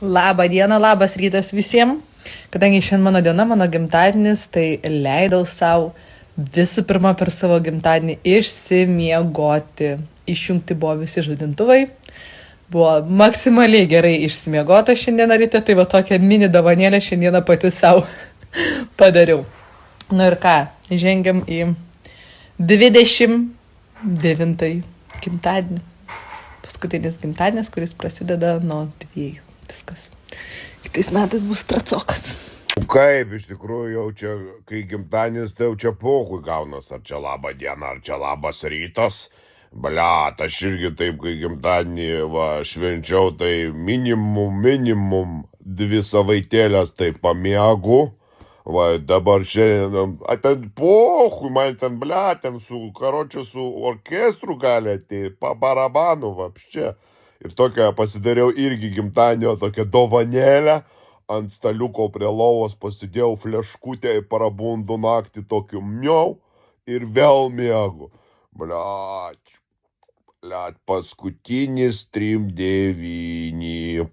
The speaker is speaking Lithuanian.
Labą dieną, labas rytas visiems. Kadangi šiandien mano diena, mano gimtadienis, tai leidau savo visų pirma per savo gimtadienį išsimiegoti. Išjungti buvo visi žadintuvai. Buvo maksimaliai gerai išsimiegota šiandieną ryte, tai va tokią mini dovanėlę šiandieną pati savo padariau. Nu ir ką, žengiam į 29 gimtadienį. Paskutinis gimtadienis, kuris prasideda nuo 2. Viskas. Kitais metais bus tracokas. Kaip iš tikrųjų jau čia, kai gimtadienis, tai jau čia pokui gaunas, ar čia laba diena, ar čia labas rytas. Blet, aš irgi taip, kai gimtadienį švenčiau, tai minimum 2 savaitėlės tai pamiegu. Dabar šiandien, ten pokui, man ten, ten su orkestru gali ateiti, barabanu, vapščia. Ir tokią pasidariau irgi gimtadienio tokią dovanėlę, ant staliuko prie lovos pasidėjau fleškutę ir parabundu naktį tokiu miau ir vėl miegu. Blet, paskutinis 3-9.